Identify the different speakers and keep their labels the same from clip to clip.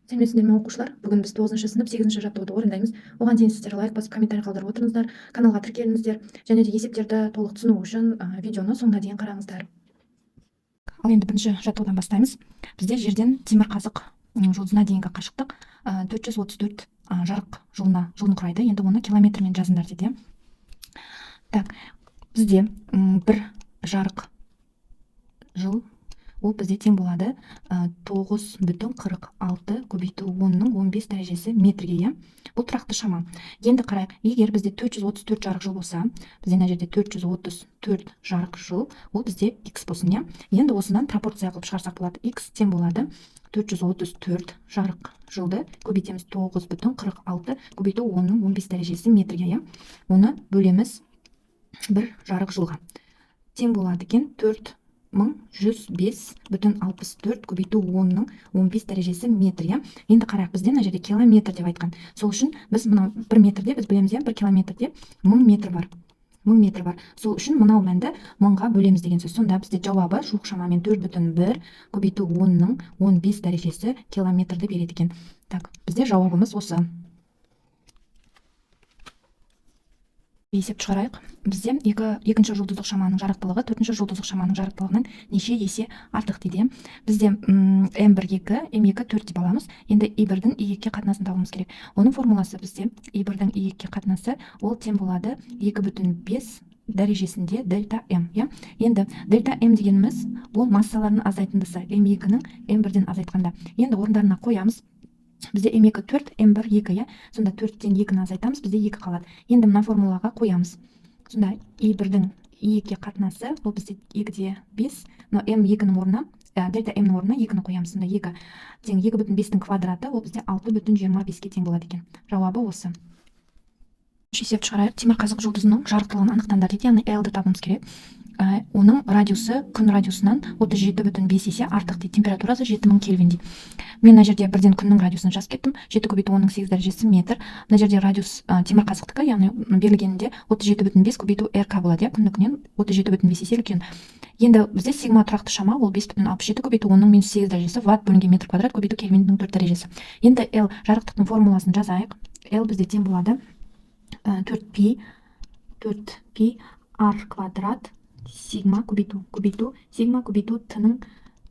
Speaker 1: Сәлеметсіздер ме оқушылар? Бүгін біз 9-шы сынып 8-ші жаттығуды орындаймыз. Оған дейін сіздер лайк басып комментарий қалдырып отырыңыздар, каналға тіркеліңіздер және де есептерді толық түсіну үшін видеоны соңына дейін қараңыздар. Ал енді бірінші жаттығудан бастаймыз. Бізде жерден темірқазық жұлдызына дейінгі қашықтық 434 жарық жылын құрайды. Енді оны километрмен жазыңдар дейді. Так, бізде бір жарық жыл ол бізде тең болады 9,46 көбейту 10-ның 15 дәрежесі метрге, иә? Бұл тұрақты шама. Енді қарайық, егер бізде 434 жарық жыл болса, бізде мына жерде 434 жарық жыл, ол бізде x болсын, иә? Енді осыдан пропорция қылып шығарсақ болады. X тең болады 434 жарық жылды көбейтеміз 9,46 көбейту 10-ның 15 дәрежесі метрге, иә? Оны бөлеміз бір жарық жылға. Тең болады екен 4105,64 көбейту 10-ның 15 дәрежесі метр, иә? Енді қарайық, бізде мына жерде километр деп айтқан. Сол үшін біз мынау 1 метрде біз білеміз, иә, 1 километрде 1000 метр бар. 1000 метр бар. Сол үшін мынау мәнді 1000-ға бөлеміз деген сөз. Сонда бізде жауабы жуық шамамен 4,1 көбейту 10-ның 15 дәрежесі километрді береді екен. Так, бізде жауабымыз осы. Есеп шығарайық. Бізде екінші жұлдыздық шаманың жарықтылығы төртінші жұлдыздық шаманың жарықтылығынан неше есе артық дейді. Бізде М1, 2, М2, 4 деп аламыз. Енді I1-дің I2-ге қатынасын табуымыз керек. Оның формуласы бізде I1-дің I2-ге қатынасы ол тең болады 2,5 дәрежесінде дельта М, иә? Енді дельта М дегеніміз ол массаларының азайтындысы М2-ның М1-ден азайтқанда. Енді орындарына қоямыз. Бізде М2 4, М1 2, иә? Сонда 4-тен 2-ні азайтамыз, бізде 2 қалады. Енді мына формулаға қоямыз. Сонда I1-дің I2-ге қатынасы, ол бізде 2-де 5, но М2-ның орнына, дельта М-ның орнына 2-ні қоямыз. Сонда 2 тең 2,5-тің квадраты, ол бізде 6,25-ге тең болады екен. Жауабы осы. Есеп шығарайық. Темірқазық жұлдызының жарықтылығын анықтаңдар дейді, яғни L-ді табуымыз керек. Оның радиусы күн радиусынан 37,5 есе артық дейді. Температурасы 7000 кельвин дейді. Мен мына жерде бірден күннің радиусын жазып кеттім. 7 көбейту 10-ның 8 дәрежесі метр. Мына жерде радиус темірқазықтікі, яғни берілгенінде 37,5 көбейту РК болады, иә? Күндікінен 37,5 есе үлкен. Енді бізде сигма тұрақты шама, ол 5,67 көбейту 10-ның минус 8 дәрежесі ватт бөлінген метр квадрат көбейту кельвиннің 4 дәрежесі. Енді L жарықтықтың формуласын жазайық. L бізде тең болады 4π r квадрат сигма көбейту сигма көбейту t-ның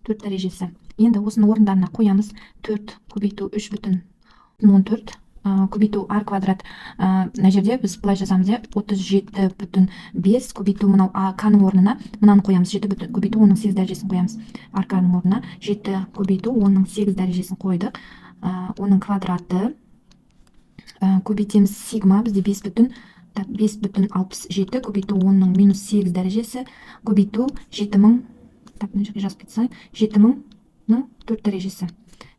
Speaker 1: 4 дәрежесі. Енді осыны орындарына қоямыз. 4 көбейту 3,14 көбейту r квадрат. Мына жерде біз былай жазамыз, 37,5 көбейту мынау k-ның орнына мынаны қоямыз. 7 көбейту 10-ның 8 дәрежесін қоямыз. r-ның орнына 7 көбейту 10-ның 8 дәрежесін қойдық. Оның квадраты көбейтеміз сигма, бізде 5,67 көбейту 10-ның минус 8 дәрежесі көбейту 7000, мына жерге жазып кетсек, 7000-ның 4 дәрежесі.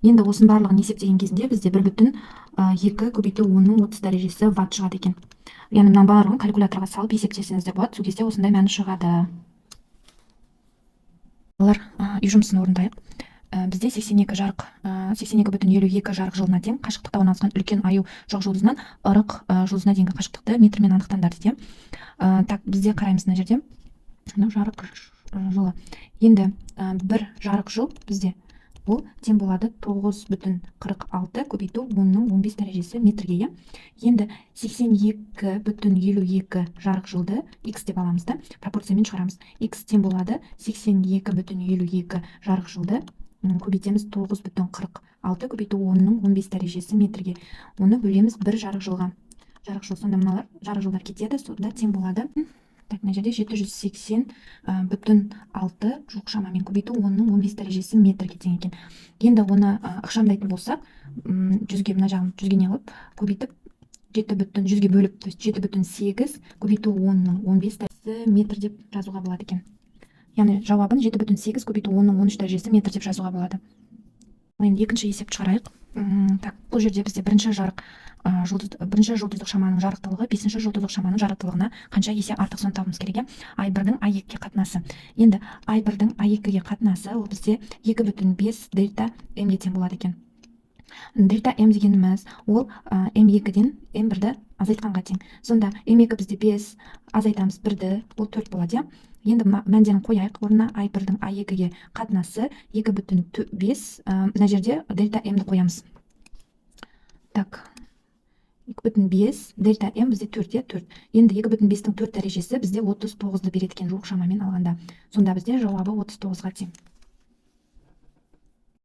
Speaker 1: Енді осының барлығын есептеген кезінде бізде 1,2 көбейту 10-ның 30 дәрежесі ватт шығады екен. Яғни мына барлығын калькуляторға салып есептесеңіздер болады, сол кезде осындай мәні шығады. Олар үй жұмысын орындайық. Бізде 82,52 жарық жылына тең қашықтықта орналасқан үлкен аю жоқ жұлдызынан ырық жұлдызына дейінгі қашықтықты метрмен анықтаңдар дейді. Так, бізде қараймыз мына жерде. Жарық жылы. Енді бір жарық жыл бізде ол тең болады 9,46 көбейту 10-ның 15 дәрежесі метрге, иә? Енді 82,52 жарық жылды x деп аламыз да, пропорциямен шығарамыз. X тең болады 82,52 жарық жылды көбейтеміз 9,46 көбейту 10-ның 15 дәрежесі метрге. Оны бөлеміз бір жарық жылға. Жарық жыл, сонда мыналар жарық жылдар кетеді, сонда тең болады. Так, мына жерде 780,6 жуық шамамен көбейту 10-ның 15 дәрежесі метрге тең екен. Енді оны ықшамдайтын болсақ, 100-ге мына жағын 100-ге не алып, көбейтіп 100-ге бөліп, 7,8 көбейту 10-ның 15 дәрежесі метр деп жазуға болады екен. Яғни жауабын 7,8 көбейту 10-ның 13 дәрежесі метр деп жазуға болады. Енді екінші есеп шығарайық. Так, бұл жерде бізде бірінші жұлдыздық шаманың жарықтылығы 5-ші жұлдыздық шаманың жарықтылығына қанша есе артық, соны табуымыз керек. I1-дің I2-ге қатынасы. Енді I1-дің I2-ге қатынасы ол бізде 2,5 дельта М-ге тең болады екен. Дельта М дегеніміз ол М2-ден М1-ді азайтқанға тең. Сонда М2 бізде 5 азайтамыз 1-ді, ол 4 болады. Енді мәндерін қояйық. Орнына I1-дің I2-ге қатынасы 2,5. Мына жерде дельта М-ді қоямыз. Так, 2,5 дельта м бізде 4-те 4. Енді 2,5-тің 4 дәрежесі бізде 39-ды береді екен жуық шамамен алғанда. Сонда бізде жауабы 39-ға тең.